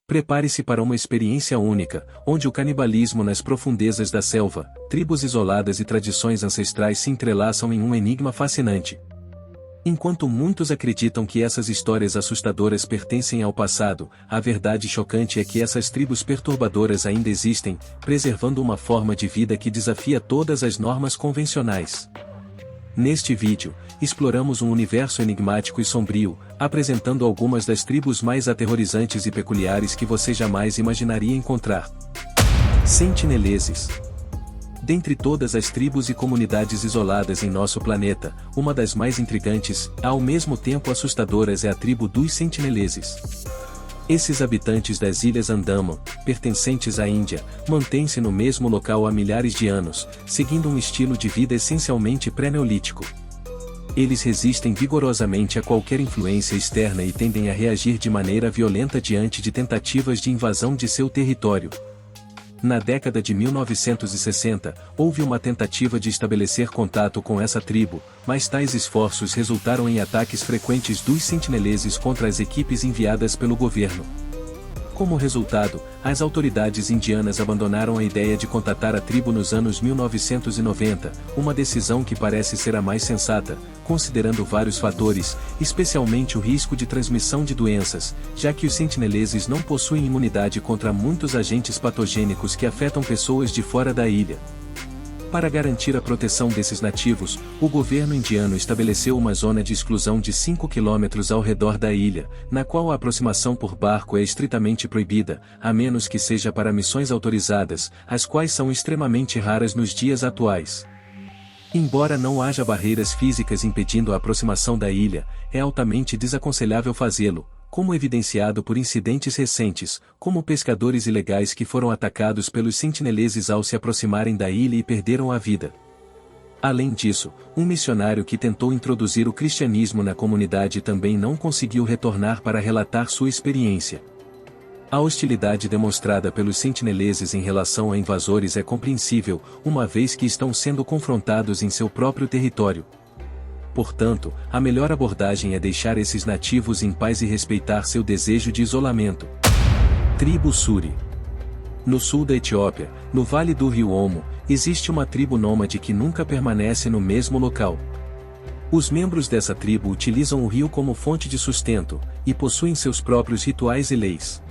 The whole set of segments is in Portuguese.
Prepare-se para uma experiência única, onde o canibalismo nas profundezas da selva, tribos isoladas e tradições ancestrais se entrelaçam em um enigma fascinante. Enquanto muitos acreditam que essas histórias assustadoras pertencem ao passado, a verdade chocante é que essas tribos perturbadoras ainda existem, preservando uma forma de vida que desafia todas as normas convencionais. Neste vídeo, exploramos um universo enigmático e sombrio, apresentando algumas das tribos mais aterrorizantes e peculiares que você jamais imaginaria encontrar. Sentineleses. Dentre todas as tribos e comunidades isoladas em nosso planeta, uma das mais intrigantes, ao mesmo tempo assustadoras é a tribo dos Sentineleses. Esses habitantes das Ilhas Andaman, pertencentes à Índia, mantêm-se no mesmo local há milhares de anos, seguindo um estilo de vida essencialmente pré-neolítico. Eles resistem vigorosamente a qualquer influência externa e tendem a reagir de maneira violenta diante de tentativas de invasão de seu território. Na década de 1960, houve uma tentativa de estabelecer contato com essa tribo, mas tais esforços resultaram em ataques frequentes dos sentineleses contra as equipes enviadas pelo governo. Como resultado, as autoridades indianas abandonaram a ideia de contatar a tribo nos anos 1990, uma decisão que parece ser a mais sensata, considerando vários fatores, especialmente o risco de transmissão de doenças, já que os sentineleses não possuem imunidade contra muitos agentes patogênicos que afetam pessoas de fora da ilha. Para garantir a proteção desses nativos, o governo indiano estabeleceu uma zona de exclusão de 5 quilômetros ao redor da ilha, na qual a aproximação por barco é estritamente proibida, a menos que seja para missões autorizadas, as quais são extremamente raras nos dias atuais. Embora não haja barreiras físicas impedindo a aproximação da ilha, é altamente desaconselhável fazê-lo, como evidenciado por incidentes recentes, como pescadores ilegais que foram atacados pelos sentineleses ao se aproximarem da ilha e perderam a vida. Além disso, um missionário que tentou introduzir o cristianismo na comunidade também não conseguiu retornar para relatar sua experiência. A hostilidade demonstrada pelos sentineleses em relação a invasores é compreensível, uma vez que estão sendo confrontados em seu próprio território. Portanto, a melhor abordagem é deixar esses nativos em paz e respeitar seu desejo de isolamento. Tribo Suri. No sul da Etiópia, no vale do rio Omo, existe uma tribo nômade que nunca permanece no mesmo local. Os membros dessa tribo utilizam o rio como fonte de sustento, e possuem seus próprios rituais e leis.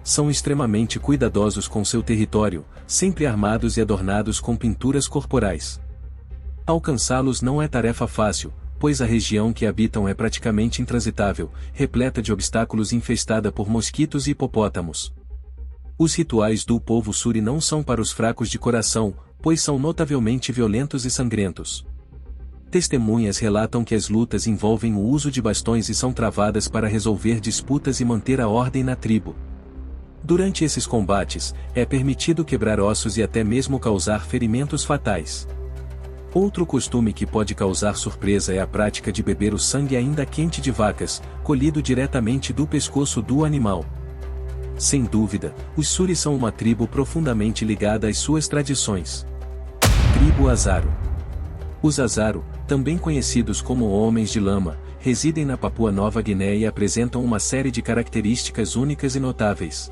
São extremamente cuidadosos com seu território, sempre armados e adornados com pinturas corporais. Alcançá-los não é tarefa fácil, pois a região que habitam é praticamente intransitável, repleta de obstáculos e infestada por mosquitos e hipopótamos. Os rituais do povo Suri não são para os fracos de coração, pois são notavelmente violentos e sangrentos. Testemunhas relatam que as lutas envolvem o uso de bastões e são travadas para resolver disputas e manter a ordem na tribo. Durante esses combates, é permitido quebrar ossos e até mesmo causar ferimentos fatais. Outro costume que pode causar surpresa é a prática de beber o sangue ainda quente de vacas, colhido diretamente do pescoço do animal. Sem dúvida, os Suri são uma tribo profundamente ligada às suas tradições. Tribo Azaro. Os Azaro, também conhecidos como Homens de Lama, residem na Papua Nova Guiné e apresentam uma série de características únicas e notáveis.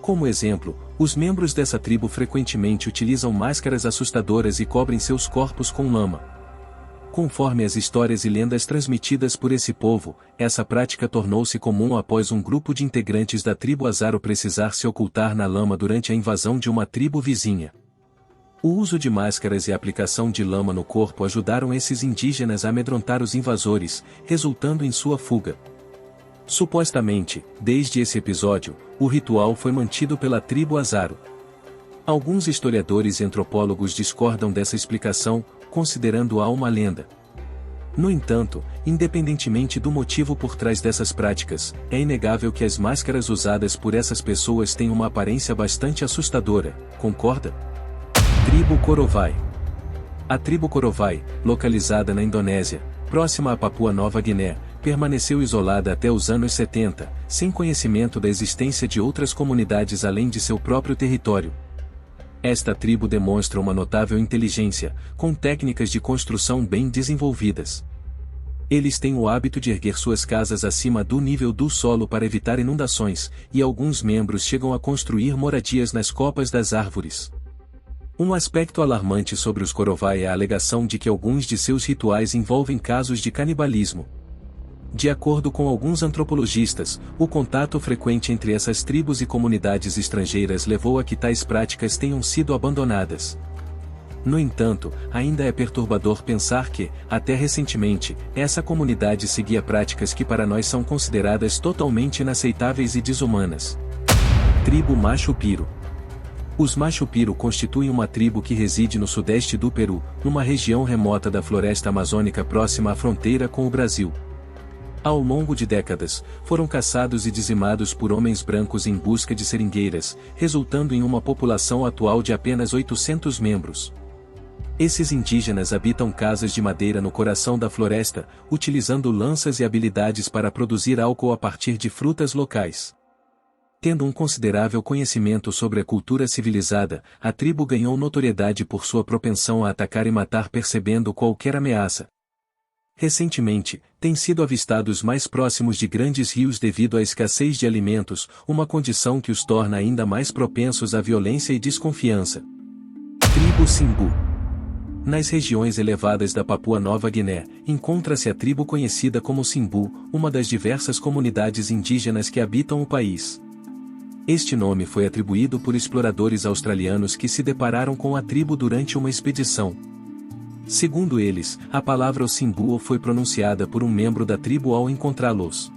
Como exemplo, os membros dessa tribo frequentemente utilizam máscaras assustadoras e cobrem seus corpos com lama. Conforme as histórias e lendas transmitidas por esse povo, essa prática tornou-se comum após um grupo de integrantes da tribo Azaro precisar se ocultar na lama durante a invasão de uma tribo vizinha. O uso de máscaras e a aplicação de lama no corpo ajudaram esses indígenas a amedrontar os invasores, resultando em sua fuga. Supostamente, desde esse episódio, o ritual foi mantido pela tribo Azaro. Alguns historiadores e antropólogos discordam dessa explicação, considerando-a uma lenda. No entanto, independentemente do motivo por trás dessas práticas, é inegável que as máscaras usadas por essas pessoas têm uma aparência bastante assustadora, concorda? Tribo Korovai. A tribo Korovai, localizada na Indonésia, próxima à Papua Nova Guiné, permaneceu isolada até os anos 70, sem conhecimento da existência de outras comunidades além de seu próprio território. Esta tribo demonstra uma notável inteligência, com técnicas de construção bem desenvolvidas. Eles têm o hábito de erguer suas casas acima do nível do solo para evitar inundações, e alguns membros chegam a construir moradias nas copas das árvores. Um aspecto alarmante sobre os Korovai é a alegação de que alguns de seus rituais envolvem casos de canibalismo. De acordo com alguns antropologistas, o contato frequente entre essas tribos e comunidades estrangeiras levou a que tais práticas tenham sido abandonadas. No entanto, ainda é perturbador pensar que, até recentemente, essa comunidade seguia práticas que para nós são consideradas totalmente inaceitáveis e desumanas. Tribo Machu Picchu. Os Machu Picchu constituem uma tribo que reside no sudeste do Peru, numa região remota da floresta amazônica próxima à fronteira com o Brasil. Ao longo de décadas, foram caçados e dizimados por homens brancos em busca de seringueiras, resultando em uma população atual de apenas 800 membros. Esses indígenas habitam casas de madeira no coração da floresta, utilizando lanças e habilidades para produzir álcool a partir de frutas locais. Tendo um considerável conhecimento sobre a cultura civilizada, a tribo ganhou notoriedade por sua propensão a atacar e matar percebendo qualquer ameaça. Recentemente, têm sido avistados mais próximos de grandes rios devido à escassez de alimentos, uma condição que os torna ainda mais propensos à violência e desconfiança. Tribo Simbu. Nas regiões elevadas da Papua Nova Guiné, encontra-se a tribo conhecida como Simbu, uma das diversas comunidades indígenas que habitam o país. Este nome foi atribuído por exploradores australianos que se depararam com a tribo durante uma expedição. Segundo eles, a palavra Simbu foi pronunciada por um membro da tribo ao encontrá-los.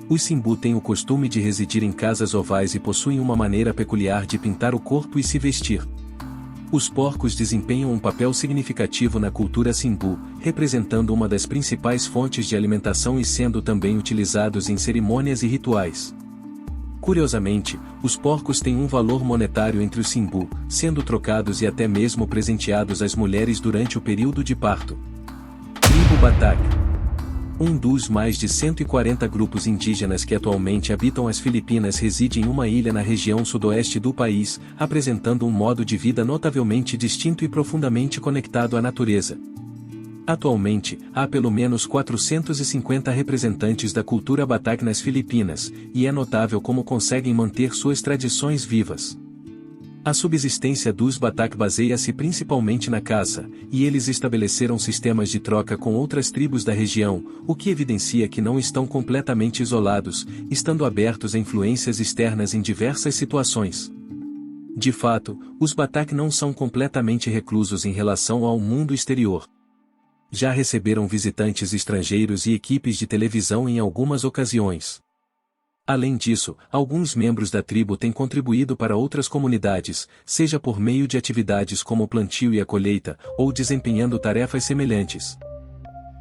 Os Simbu têm o costume de residir em casas ovais e possuem uma maneira peculiar de pintar o corpo e se vestir. Os porcos desempenham um papel significativo na cultura Simbu, representando uma das principais fontes de alimentação e sendo também utilizados em cerimônias e rituais. Curiosamente, os porcos têm um valor monetário entre os Simbu, sendo trocados e até mesmo presenteados às mulheres durante o período de parto. Tribo Batak. Um dos mais de 140 grupos indígenas que atualmente habitam as Filipinas reside em uma ilha na região sudoeste do país, apresentando um modo de vida notavelmente distinto e profundamente conectado à natureza. Atualmente, há pelo menos 450 representantes da cultura Batak nas Filipinas, e é notável como conseguem manter suas tradições vivas. A subsistência dos Batak baseia-se principalmente na caça, e eles estabeleceram sistemas de troca com outras tribos da região, o que evidencia que não estão completamente isolados, estando abertos a influências externas em diversas situações. De fato, os Batak não são completamente reclusos em relação ao mundo exterior. Já receberam visitantes estrangeiros e equipes de televisão em algumas ocasiões. Além disso, alguns membros da tribo têm contribuído para outras comunidades, seja por meio de atividades como o plantio e a colheita, ou desempenhando tarefas semelhantes.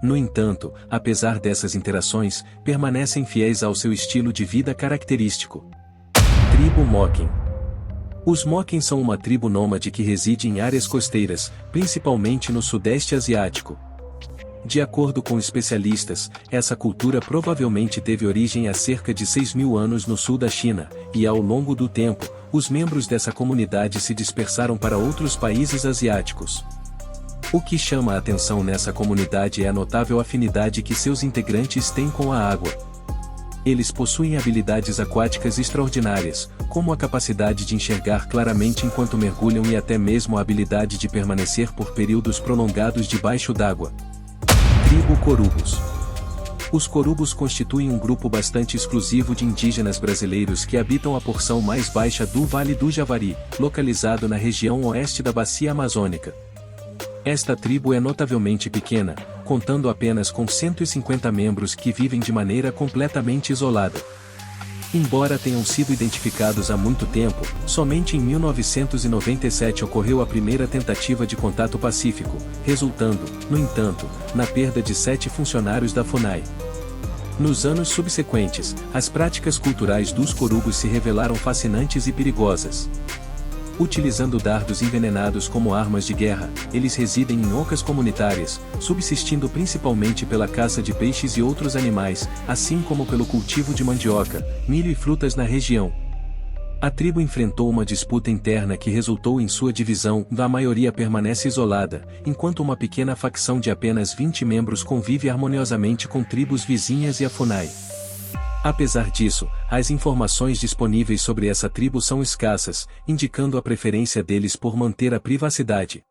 No entanto, apesar dessas interações, permanecem fiéis ao seu estilo de vida característico. Tribo Moken. Os Moken são uma tribo nômade que reside em áreas costeiras, principalmente no Sudeste Asiático. De acordo com especialistas, essa cultura provavelmente teve origem há cerca de 6.000 anos no sul da China, e ao longo do tempo, os membros dessa comunidade se dispersaram para outros países asiáticos. O que chama a atenção nessa comunidade é a notável afinidade que seus integrantes têm com a água. Eles possuem habilidades aquáticas extraordinárias, como a capacidade de enxergar claramente enquanto mergulham e até mesmo a habilidade de permanecer por períodos prolongados debaixo d'água. Tribo Corubos. Os Corubos constituem um grupo bastante exclusivo de indígenas brasileiros que habitam a porção mais baixa do Vale do Javari, localizado na região oeste da Bacia Amazônica. Esta tribo é notavelmente pequena, contando apenas com 150 membros que vivem de maneira completamente isolada. Embora tenham sido identificados há muito tempo, somente em 1997 ocorreu a primeira tentativa de contato pacífico, resultando, no entanto, na perda de 7 funcionários da FUNAI. Nos anos subsequentes, as práticas culturais dos Corubos se revelaram fascinantes e perigosas. Utilizando dardos envenenados como armas de guerra, eles residem em ocas comunitárias, subsistindo principalmente pela caça de peixes e outros animais, assim como pelo cultivo de mandioca, milho e frutas na região. A tribo enfrentou uma disputa interna que resultou em sua divisão, a maioria permanece isolada, enquanto uma pequena facção de apenas 20 membros convive harmoniosamente com tribos vizinhas e a Funai. Apesar disso, as informações disponíveis sobre essa tribo são escassas, indicando a preferência deles por manter a privacidade.